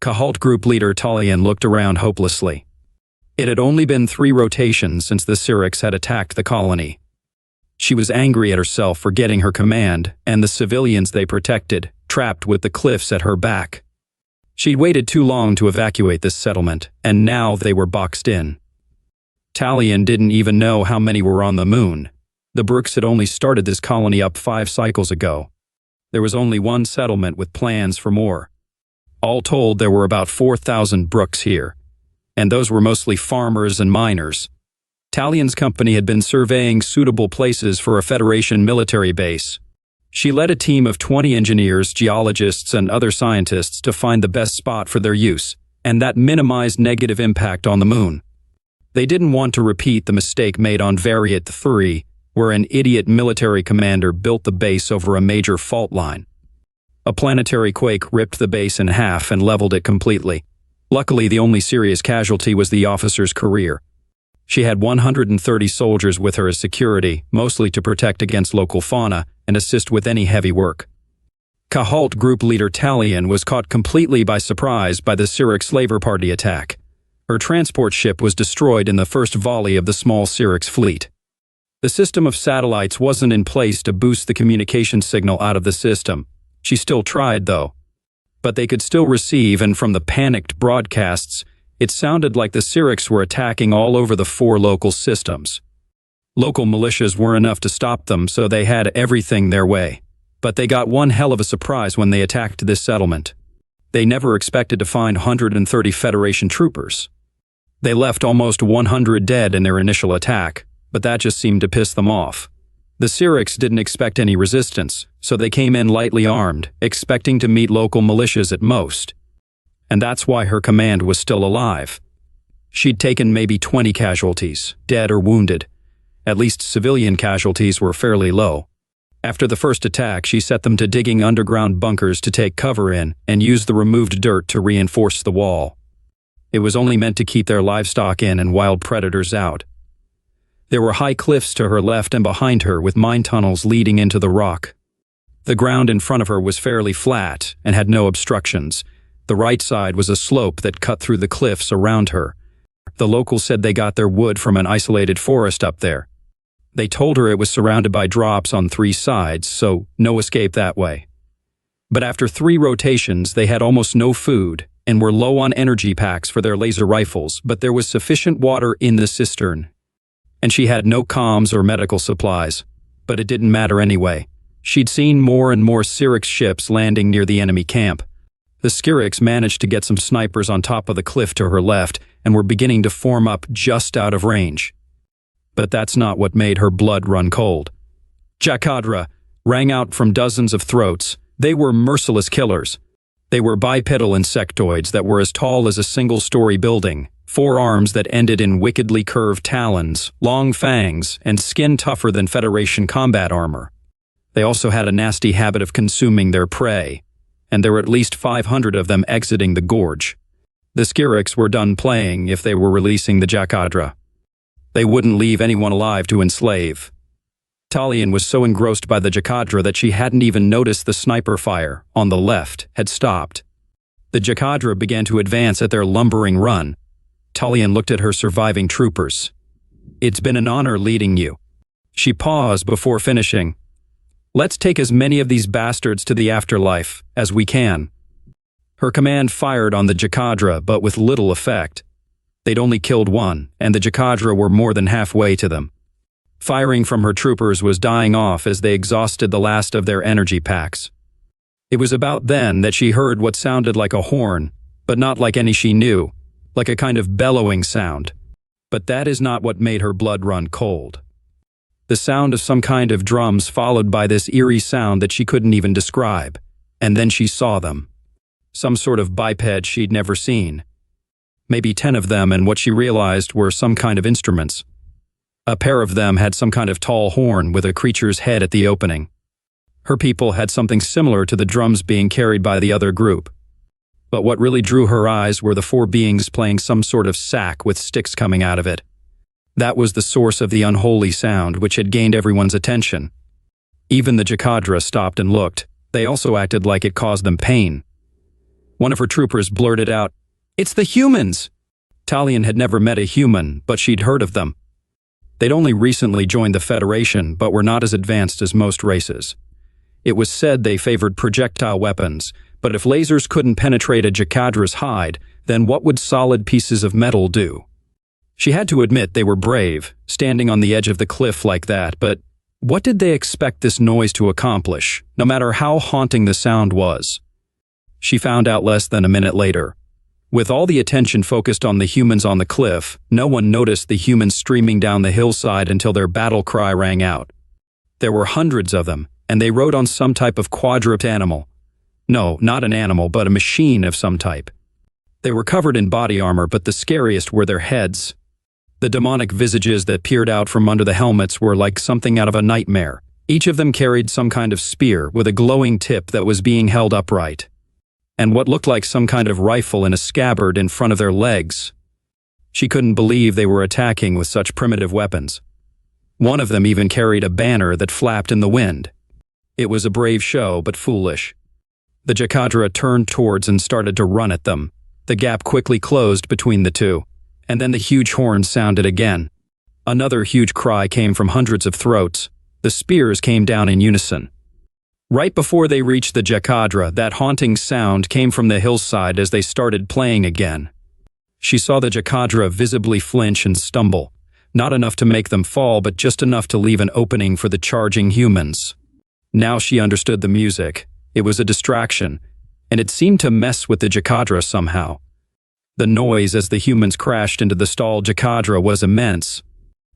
Kahalt Group leader Talian looked around hopelessly. It had only been 3 rotations since the Syrinx had attacked the colony. She was angry at herself for getting her command and the civilians they protected trapped with the cliffs at her back. She'd waited too long to evacuate this settlement, and now they were boxed in. Talian didn't even know how many were on the moon. The Bruks had only started this colony up 5 cycles ago. There was only one settlement with plans for more. All told, there were about 4,000 Bruks here, and those were mostly farmers and miners. Talian's company had been surveying suitable places for a Federation military base. She led a team of 20 engineers, geologists, and other scientists to find the best spot for their use, and that minimized negative impact on the moon. They didn't want to repeat the mistake made on Variant 3, where an idiot military commander built the base over a major fault line. A planetary quake ripped the base in half and leveled it completely. Luckily, the only serious casualty was the officer's career. She had 130 soldiers with her as security, mostly to protect against local fauna and assist with any heavy work. Kahalt Group leader Talian was caught completely by surprise by the Syrinx Labor Party attack. Her transport ship was destroyed in the first volley of the small Syrinx fleet. The system of satellites wasn't in place to boost the communication signal out of the system. She still tried, though. But they could still receive, and from the panicked broadcasts, it sounded like the Syrinx were attacking all over the 4 local systems. Local militias were enough to stop them, so they had everything their way. But they got one hell of a surprise when they attacked this settlement. They never expected to find 130 Federation troopers. They left almost 100 dead in their initial attack, but that just seemed to piss them off. The Syrinx didn't expect any resistance, so they came in lightly armed, expecting to meet local militias at most. And that's why her command was still alive. She'd taken maybe 20 casualties, dead or wounded. At least civilian casualties were fairly low. After the first attack, she set them to digging underground bunkers to take cover in and use the removed dirt to reinforce the wall. It was only meant to keep their livestock in and wild predators out. There were high cliffs to her left and behind her with mine tunnels leading into the rock. The ground in front of her was fairly flat and had no obstructions. The right side was a slope that cut through the cliffs around her. The locals said they got their wood from an isolated forest up there. They told her it was surrounded by drops on 3 sides, so no escape that way. But after 3 rotations, they had almost no food and were low on energy packs for their laser rifles, but there was sufficient water in the cistern. And she had no comms or medical supplies, but it didn't matter anyway. She'd seen more and more Syrinx ships landing near the enemy camp. The Syrinx managed to get some snipers on top of the cliff to her left and were beginning to form up just out of range. But that's not what made her blood run cold. Jackadra rang out from dozens of throats. They were merciless killers. They were bipedal insectoids that were as tall as a single-story building, 4 arms that ended in wickedly curved talons, long fangs, and skin tougher than Federation combat armor. They also had a nasty habit of consuming their prey, and there were at least 500 of them exiting the gorge. The Syrinx were done playing if they were releasing the Jackadra. They wouldn't leave anyone alive to enslave. Talian was so engrossed by the Jackadra that she hadn't even noticed the sniper fire, on the left, had stopped. The Jackadra began to advance at their lumbering run. Talian looked at her surviving troopers. "It's been an honor leading you." She paused before finishing. "Let's take as many of these bastards to the afterlife as we can." Her command fired on the Jackadra, but with little effect. They'd only killed 1, and the Jackadra were more than halfway to them. Firing from her troopers was dying off as they exhausted the last of their energy packs. It was about then that she heard what sounded like a horn, but not like any she knew, like a kind of bellowing sound. But that is not what made her blood run cold. The sound of some kind of drums followed by this eerie sound that she couldn't even describe, and then she saw them. Some sort of biped she'd never seen. Maybe 10 of them, and what she realized were some kind of instruments. A pair of them had some kind of tall horn with a creature's head at the opening. Her people had something similar to the drums being carried by the other group. But what really drew her eyes were the 4 beings playing some sort of sack with sticks coming out of it. That was the source of the unholy sound which had gained everyone's attention. Even the Jackadra stopped and looked. They also acted like it caused them pain. One of her troopers blurted out, "It's the humans!" Talian had never met a human, but she'd heard of them. They'd only recently joined the Federation, but were not as advanced as most races. It was said they favored projectile weapons, but if lasers couldn't penetrate a Jackadra's hide, then what would solid pieces of metal do? She had to admit they were brave, standing on the edge of the cliff like that, but what did they expect this noise to accomplish, no matter how haunting the sound was? She found out less than a minute later. With all the attention focused on the humans on the cliff, no one noticed the humans streaming down the hillside until their battle cry rang out. There were hundreds of them, and they rode on some type of quadruped animal. No, not an animal, but a machine of some type. They were covered in body armor, but the scariest were their heads. The demonic visages that peered out from under the helmets were like something out of a nightmare. Each of them carried some kind of spear with a glowing tip that was being held upright, and what looked like some kind of rifle in a scabbard in front of their legs. She couldn't believe they were attacking with such primitive weapons. One of them even carried a banner that flapped in the wind. It was a brave show, but foolish. The Jackadra turned towards and started to run at them. The gap quickly closed between the two, and then the huge horn sounded again. Another huge cry came from hundreds of throats. The spears came down in unison. Right before they reached the Jackadra, that haunting sound came from the hillside as they started playing again. She saw the Jackadra visibly flinch and stumble, not enough to make them fall, but just enough to leave an opening for the charging humans. Now she understood the music. It was a distraction, and it seemed to mess with the Jackadra somehow. The noise as the humans crashed into the stalled Jackadra was immense.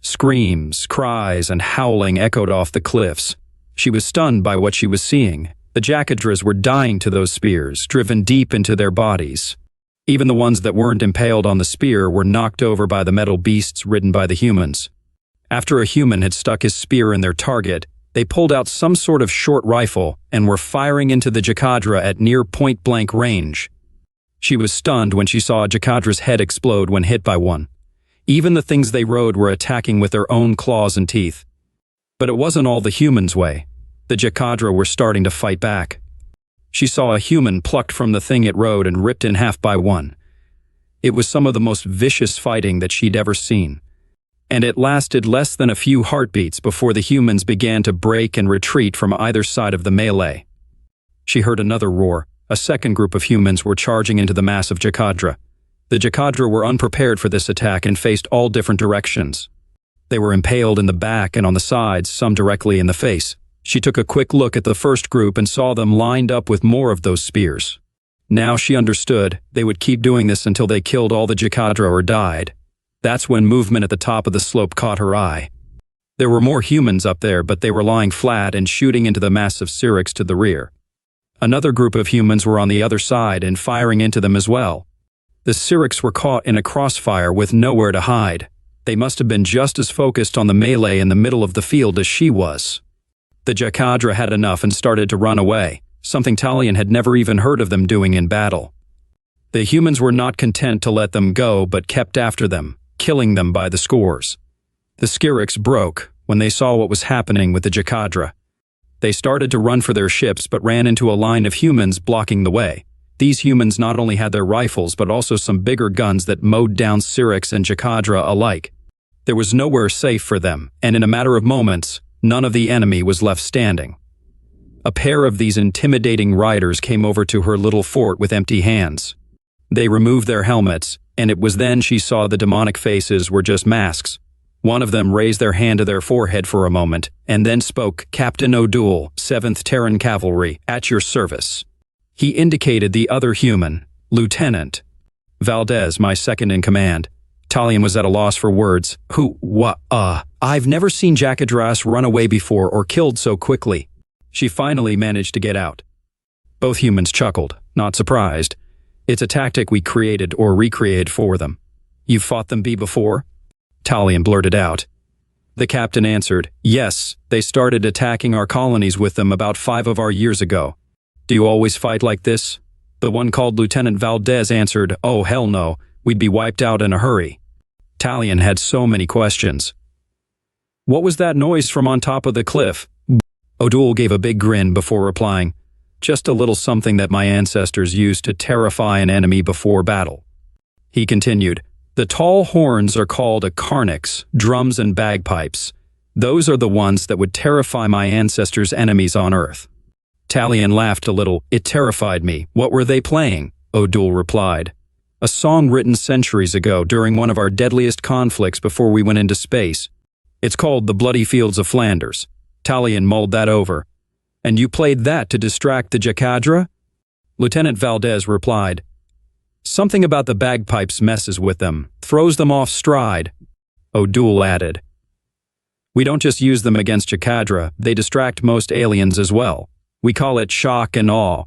Screams, cries, and howling echoed off the cliffs. She was stunned by what she was seeing. The Jackadras were dying to those spears, driven deep into their bodies. Even the ones that weren't impaled on the spear were knocked over by the metal beasts ridden by the humans. After a human had stuck his spear in their target, they pulled out some sort of short rifle and were firing into the Jackadra at near point-blank range. She was stunned when she saw a Jackadra's head explode when hit by one. Even the things they rode were attacking with their own claws and teeth. But it wasn't all the humans' way. The Jackadra were starting to fight back. She saw a human plucked from the thing it rode and ripped in half by one. It was some of the most vicious fighting that she'd ever seen. And it lasted less than a few heartbeats before the humans began to break and retreat from either side of the melee. She heard another roar. A second group of humans were charging into the mass of Jackadra. The Jackadra were unprepared for this attack and faced all different directions. They were impaled in the back and on the sides, some directly in the face. She took a quick look at the first group and saw them lined up with more of those spears. Now she understood they would keep doing this until they killed all the Jackadra or died. That's when movement at the top of the slope caught her eye. There were more humans up there, but they were lying flat and shooting into the mass of Syrinx to the rear. Another group of humans were on the other side and firing into them as well. The Syrinx were caught in a crossfire with nowhere to hide. They must have been just as focused on the melee in the middle of the field as she was. The Jackadra had enough and started to run away, something Talian had never even heard of them doing in battle. The humans were not content to let them go, but kept after them, killing them by the scores. The Syrinx broke when they saw what was happening with the Jackadra. They started to run for their ships, but ran into a line of humans blocking the way. These humans not only had their rifles, but also some bigger guns that mowed down Syrinx and Jackadra alike. There was nowhere safe for them, and in a matter of moments, none of the enemy was left standing. A pair of these intimidating riders came over to her little fort with empty hands. They removed their helmets, and it was then she saw the demonic faces were just masks. One of them raised their hand to their forehead for a moment, and then spoke, "Captain O'Doul, 7th Terran Cavalry, at your service." He indicated the other human, Lieutenant Valdez, my second in command. Talian was at a loss for words. I've never seen Jackadras run away before or killed so quickly. She finally managed to get out. Both humans chuckled, not surprised. It's a tactic we created or recreated for them. You've fought them before? Talian blurted out. The captain answered, "Yes, they started attacking our colonies with them about 5 of our years ago." "Do you always fight like this?" The one called Lieutenant Valdez answered, "Oh, hell no, we'd be wiped out in a hurry." Talian had so many questions. "What was that noise from on top of the cliff?" O'Doul gave a big grin before replying, Just a little something that my ancestors used to terrify an enemy before battle. He continued, the tall horns are called a carnix, drums and bagpipes. Those are the ones that would terrify my ancestors' enemies on Earth. Talian laughed a little. It terrified me. What were they playing? O'Doul replied. A song written centuries ago during one of our deadliest conflicts before we went into space. It's called the Bloody Fields of Flanders. Talian mulled that over. And you played that to distract the Jackadra? Lieutenant Valdez replied. Something about the bagpipes messes with them, throws them off stride. O'Doul added. We don't just use them against Jackadra, they distract most aliens as well. We call it shock and awe.